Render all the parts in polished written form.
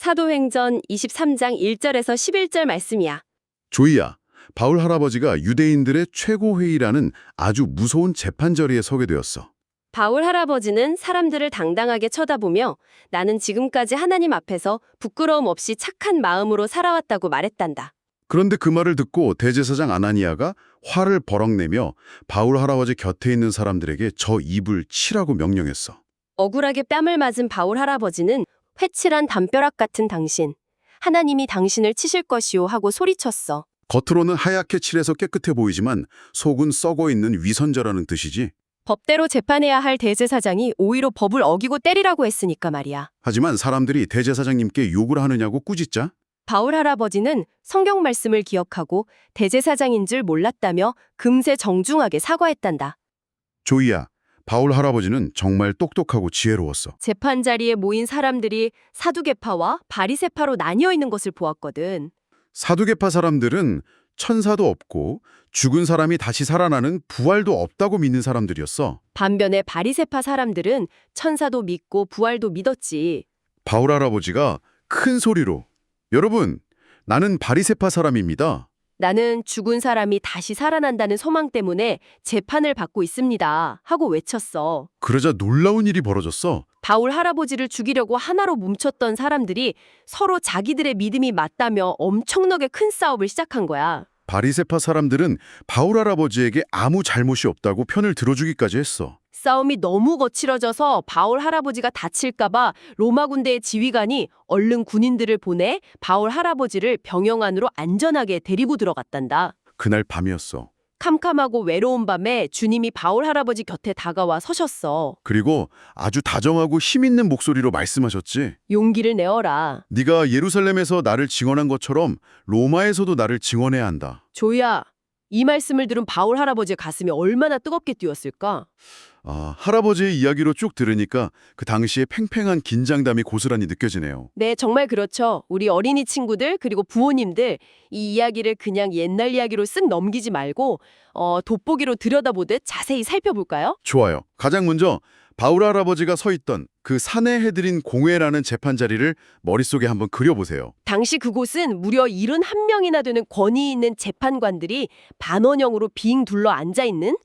사도행전 23장 1절에서 11절 말씀이야. 조이야, 바울 할아버지가 유대인들의 최고회의라는 아주 무서운 재판 자리에 서게 되었어. 바울 할아버지는 사람들을 당당하게 쳐다보며 나는 지금까지 하나님 앞에서 부끄러움 없이 착한 마음으로 살아왔다고 말했단다. 그런데 그 말을 듣고 대제사장 아나니아가 화를 버럭 내며 바울 할아버지 곁에 있는 사람들에게 저 입을 치라고 명령했어. 억울하게 뺨을 맞은 바울 할아버지는 회칠한 담벼락 같은 당신, 하나님이 당신을 치실 것이오 하고 소리쳤어. 겉으로는 하얗게 칠해서 깨끗해 보이지만 속은 썩어 있는 위선자라는 뜻이지. 법대로 재판해야 할 대제사장이 오히려 법을 어기고 때리라고 했으니까 말이야. 하지만 사람들이 대제사장님께 욕을 하느냐고 꾸짖자. 바울 할아버지는 성경 말씀을 기억하고 대제사장인 줄 몰랐다며 금세 정중하게 사과했단다. 조이야, 바울 할아버지는 정말 똑똑하고 지혜로웠어. 재판 자리에 모인 사람들이 사두개파와 바리새파로 나뉘어 있는 것을 보았거든. 사두개파 사람들은 천사도 없고 죽은 사람이 다시 살아나는 부활도 없다고 믿는 사람들이었어. 반면에 바리새파 사람들은 천사도 믿고 부활도 믿었지. 바울 할아버지가 큰 소리로 여러분, 나는 바리새파 사람입니다. 나는 죽은 사람이 다시 살아난다는 소망 때문에 재판을 받고 있습니다. 하고 외쳤어. 그러자 놀라운 일이 벌어졌어. 바울 할아버지를 죽이려고 하나로 뭉쳤던 사람들이 서로 자기들의 믿음이 맞다며 엄청나게 큰 싸움을 시작한 거야. 바리새파 사람들은 바울 할아버지에게 아무 잘못이 없다고 편을 들어주기까지 했어. 싸움이 너무 거칠어져서 바울 할아버지가 다칠까봐 로마 군대의 지휘관이 얼른 군인들을 보내 바울 할아버지를 병영 안으로 안전하게 데리고 들어갔단다. 그날 밤이었어. 캄캄하고 외로운 밤에 주님이 바울 할아버지 곁에 다가와 서셨어. 그리고 아주 다정하고 힘 있는 목소리로 말씀하셨지. 용기를 내어라. 네가 예루살렘에서 나를 증언한 것처럼 로마에서도 나를 증언해야 한다. 조야, 이 말씀을 들은 바울 할아버지의 가슴이 얼마나 뜨겁게 뛰었을까? 할아버지의 이야기로 쭉 들으니까 그 당시의 팽팽한 긴장감이 고스란히 느껴지네요. 네, 정말 그렇죠. 우리 어린이 친구들 그리고 부모님들 이 이야기를 그냥 옛날 이야기로 쓱 넘기지 말고 돋보기로 들여다보듯 자세히 살펴볼까요? 좋아요. 가장 먼저 바울 할아버지가 서 있던 그 산에 해드린 공회라는 재판 자리를 머릿속에 한번 그려보세요. 당시 그곳은 무려 71명이나 되는 권위 있는 재판관들이 반원형으로 빙 둘러 앉아있는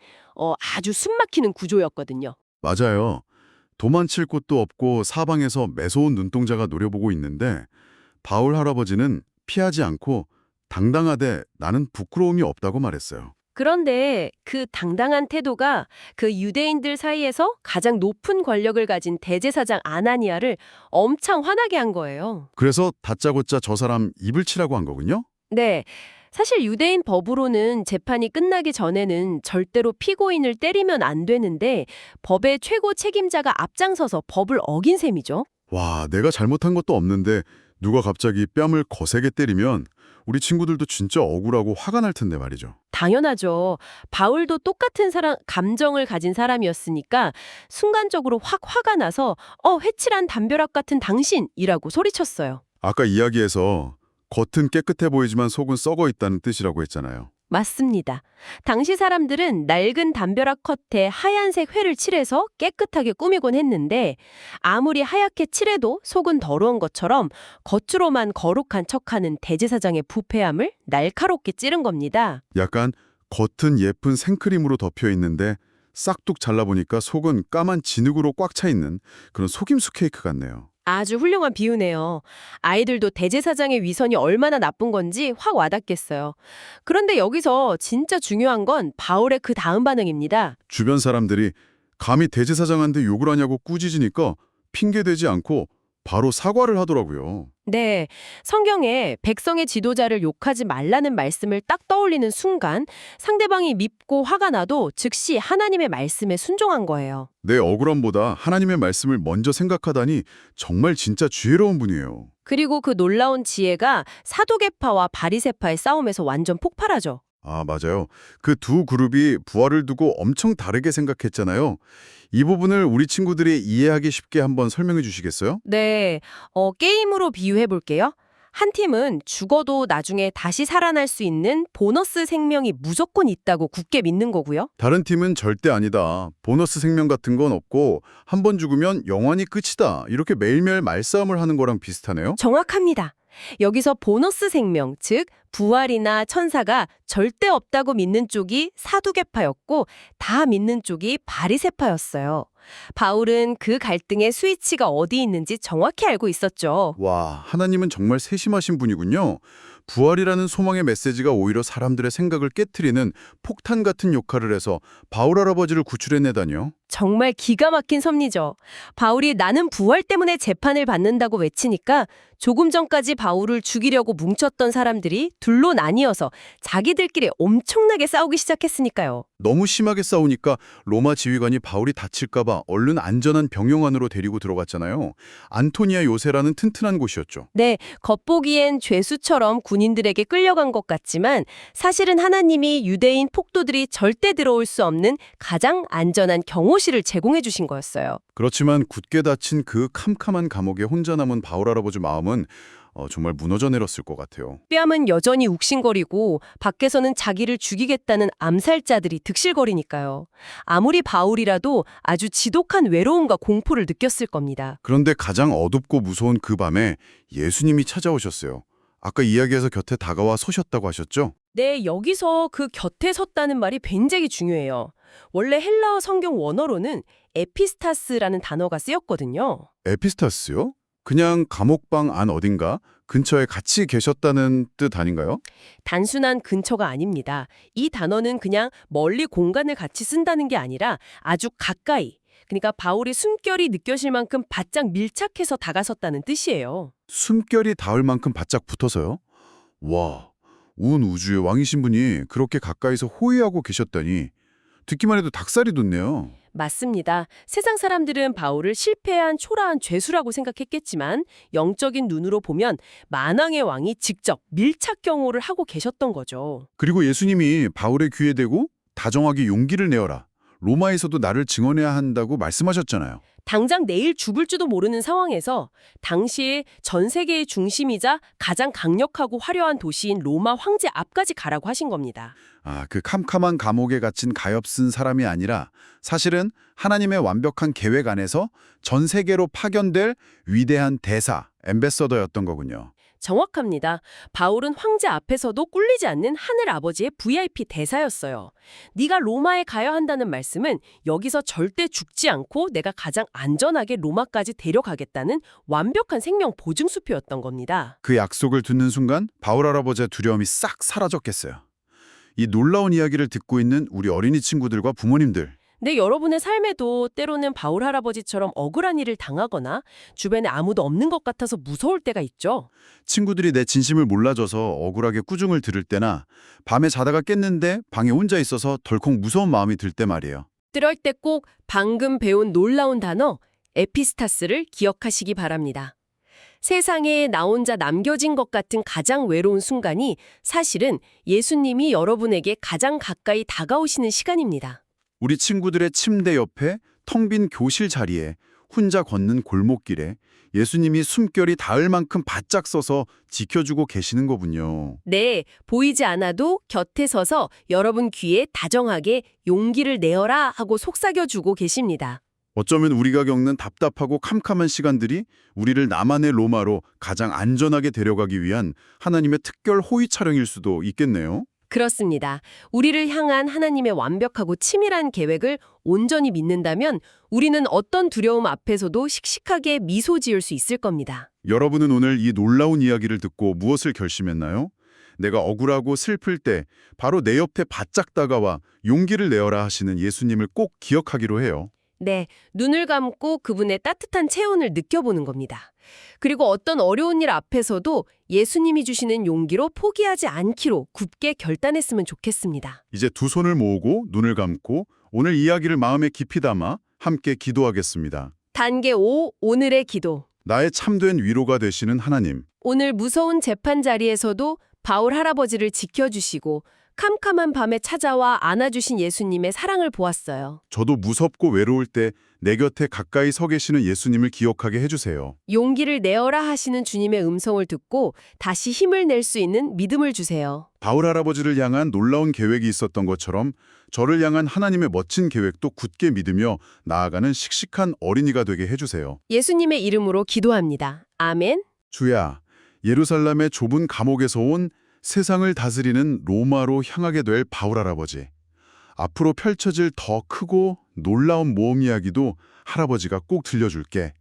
아주 숨막히는 구조였거든요. 맞아요. 도망칠 곳도 없고 사방에서 매서운 눈동자가 노려보고 있는데 바울 할아버지는 피하지 않고 당당하되 나는 부끄러움이 없다고 말했어요. 그런데 그 당당한 태도가 그 유대인들 사이에서 가장 높은 권력을 가진 대제사장 아나니아를 엄청 화나게 한 거예요. 그래서 다짜고짜 저 사람 입을 치라고 한 거군요. 네. 사실 유대인 법으로는 재판이 끝나기 전에는 절대로 피고인을 때리면 안 되는데 법의 최고 책임자가 앞장서서 법을 어긴 셈이죠. 와, 내가 잘못한 것도 없는데 누가 갑자기 뺨을 거세게 때리면 우리 친구들도 진짜 억울하고 화가 날 텐데 말이죠. 당연하죠. 바울도 똑같은 감정을 가진 사람이었으니까 순간적으로 확 화가 나서 회칠한 담벼락 같은 당신이라고 소리쳤어요. 아까 이야기에서 겉은 깨끗해 보이지만 속은 썩어 있다는 뜻이라고 했잖아요. 맞습니다. 당시 사람들은 낡은 담벼락 겉에 하얀색 회를 칠해서 깨끗하게 꾸미곤 했는데 아무리 하얗게 칠해도 속은 더러운 것처럼 겉으로만 거룩한 척하는 대제사장의 부패함을 날카롭게 찌른 겁니다. 약간 겉은 예쁜 생크림으로 덮여 있는데 싹둑 잘라보니까 속은 까만 진흙으로 꽉 차 있는 그런 속임수 케이크 같네요. 아주 훌륭한 비유네요. 아이들도 대제사장의 위선이 얼마나 나쁜 건지 확 와닿겠어요. 그런데 여기서 진짜 중요한 건 바울의 그 다음 반응입니다. 주변 사람들이 감히 대제사장한테 욕을 하냐고 꾸짖으니까 핑계대지 않고 바로 사과를 하더라고요. 네, 성경에 백성의 지도자를 욕하지 말라는 말씀을 딱 떠올리는 순간 상대방이 밉고 화가 나도 즉시 하나님의 말씀에 순종한 거예요. 내 억울함보다 하나님의 말씀을 먼저 생각하다니 정말 진짜 지혜로운 분이에요. 그리고 그 놀라운 지혜가 사두개파와 바리새파의 싸움에서 완전 폭발하죠. 맞아요. 그 두 그룹이 부활을 두고 엄청 다르게 생각했잖아요. 이 부분을 우리 친구들이 이해하기 쉽게 한번 설명해 주시겠어요? 네, 게임으로 비유해 볼게요. 한 팀은 죽어도 나중에 다시 살아날 수 있는 보너스 생명이 무조건 있다고 굳게 믿는 거고요. 다른 팀은 절대 아니다. 보너스 생명 같은 건 없고 한 번 죽으면 영원히 끝이다. 이렇게 매일매일 말싸움을 하는 거랑 비슷하네요. 정확합니다. 여기서 보너스 생명, 즉 부활이나 천사가 절대 없다고 믿는 쪽이 사두개파였고 다 믿는 쪽이 바리새파였어요. 바울은 그 갈등의 스위치가 어디 있는지 정확히 알고 있었죠. 와, 하나님은 정말 세심하신 분이군요. 부활이라는 소망의 메시지가 오히려 사람들의 생각을 깨트리는 폭탄 같은 역할을 해서 바울 할아버지를 구출해내다니요. 정말 기가 막힌 섭리죠. 바울이 나는 부활 때문에 재판을 받는다고 외치니까 조금 전까지 바울을 죽이려고 뭉쳤던 사람들이 둘로 나뉘어서 자기들끼리 엄청나게 싸우기 시작했으니까요. 너무 심하게 싸우니까 로마 지휘관이 바울이 다칠까 봐 얼른 안전한 병영안으로 데리고 들어갔잖아요. 안토니아 요새라는 튼튼한 곳이었죠. 네, 겉보기엔 죄수처럼 군인들에게 끌려간 것 같지만 사실은 하나님이 유대인 폭도들이 절대 들어올 수 없는 가장 안전한 경호실을 제공해 주신 거였어요. 그렇지만 굳게 닫힌 그 캄캄한 감옥에 혼자 남은 바울 할아버지 마음은 정말 무너져 내렸을 것 같아요. 뺨은 여전히 욱신거리고 밖에서는 자기를 죽이겠다는 암살자들이 득실거리니까요. 아무리 바울이라도 아주 지독한 외로움과 공포를 느꼈을 겁니다. 그런데 가장 어둡고 무서운 그 밤에 예수님이 찾아오셨어요. 아까 이야기에서 곁에 다가와 서셨다고 하셨죠? 네, 여기서 그 곁에 섰다는 말이 굉장히 중요해요. 원래 헬라어 성경 원어로는 에피스타스라는 단어가 쓰였거든요. 에피스타스요? 그냥 감옥방 안 어딘가 근처에 같이 계셨다는 뜻 아닌가요? 단순한 근처가 아닙니다. 이 단어는 그냥 멀리 공간을 같이 쓴다는 게 아니라 아주 가까이, 그러니까 바울이 숨결이 느껴질 만큼 바짝 밀착해서 다가섰다는 뜻이에요. 숨결이 닿을 만큼 바짝 붙어서요? 와, 온 우주의 왕이신 분이 그렇게 가까이서 호위하고 계셨다니 듣기만 해도 닭살이 돋네요. 맞습니다. 세상 사람들은 바울을 실패한 초라한 죄수라고 생각했겠지만 영적인 눈으로 보면 만왕의 왕이 직접 밀착 경호를 하고 계셨던 거죠. 그리고 예수님이 바울의 귀에 대고 다정하게 용기를 내어라. 로마에서도 나를 증언해야 한다고 말씀하셨잖아요. 당장 내일 죽을지도 모르는 상황에서 당시에 전 세계의 중심이자 가장 강력하고 화려한 도시인 로마 황제 앞까지 가라고 하신 겁니다. 아, 그 캄캄한 감옥에 갇힌 가엾은 사람이 아니라 사실은 하나님의 완벽한 계획 안에서 전 세계로 파견될 위대한 대사, 엠베서더였던 거군요. 정확합니다. 바울은 황제 앞에서도 꿀리지 않는 하늘 아버지의 VIP 대사였어요. 네가 로마에 가야 한다는 말씀은 여기서 절대 죽지 않고 내가 가장 안전하게 로마까지 데려가겠다는 완벽한 생명 보증수표였던 겁니다. 그 약속을 듣는 순간 바울 할아버지의 두려움이 싹 사라졌겠어요. 이 놀라운 이야기를 듣고 있는 우리 어린이 친구들과 부모님들, 네, 여러분의 삶에도 때로는 바울 할아버지처럼 억울한 일을 당하거나 주변에 아무도 없는 것 같아서 무서울 때가 있죠. 친구들이 내 진심을 몰라줘서 억울하게 꾸중을 들을 때나 밤에 자다가 깼는데 방에 혼자 있어서 덜컥 무서운 마음이 들 때 말이에요. 그럴 때 꼭 방금 배운 놀라운 단어 에피스타스를 기억하시기 바랍니다. 세상에 나 혼자 남겨진 것 같은 가장 외로운 순간이 사실은 예수님이 여러분에게 가장 가까이 다가오시는 시간입니다. 우리 친구들의 침대 옆에 텅 빈 교실 자리에 혼자 걷는 골목길에 예수님이 숨결이 닿을 만큼 바짝 서서 지켜주고 계시는 거군요. 네, 보이지 않아도 곁에 서서 여러분 귀에 다정하게 용기를 내어라 하고 속삭여주고 계십니다. 어쩌면 우리가 겪는 답답하고 캄캄한 시간들이 우리를 나만의 로마로 가장 안전하게 데려가기 위한 하나님의 특별 호위 차량일 수도 있겠네요. 그렇습니다. 우리를 향한 하나님의 완벽하고 치밀한 계획을 온전히 믿는다면 우리는 어떤 두려움 앞에서도 씩씩하게 미소 지을 수 있을 겁니다. 여러분은 오늘 이 놀라운 이야기를 듣고 무엇을 결심했나요? 내가 억울하고 슬플 때 바로 내 옆에 바짝 다가와 용기를 내어라 하시는 예수님을 꼭 기억하기로 해요. 네, 눈을 감고 그분의 따뜻한 체온을 느껴보는 겁니다. 그리고 어떤 어려운 일 앞에서도 예수님이 주시는 용기로 포기하지 않기로 굳게 결단했으면 좋겠습니다. 이제 두 손을 모으고 눈을 감고 오늘 이야기를 마음에 깊이 담아 함께 기도하겠습니다. 단계 5, 오늘의 기도. 나의 참된 위로가 되시는 하나님. 오늘 무서운 재판 자리에서도 바울 할아버지를 지켜주시고 캄캄한 밤에 찾아와 안아주신 예수님의 사랑을 보았어요. 저도 무섭고 외로울 때 내 곁에 가까이 서 계시는 예수님을 기억하게 해주세요. 용기를 내어라 하시는 주님의 음성을 듣고 다시 힘을 낼 수 있는 믿음을 주세요. 바울 할아버지를 향한 놀라운 계획이 있었던 것처럼 저를 향한 하나님의 멋진 계획도 굳게 믿으며 나아가는 씩씩한 어린이가 되게 해주세요. 예수님의 이름으로 기도합니다. 아멘. 주야, 예루살렘의 좁은 감옥에서 온 세상을 다스리는 로마로 향하게 될 바울 할아버지. 앞으로 펼쳐질 더 크고 놀라운 모험 이야기도 할아버지가 꼭 들려줄게.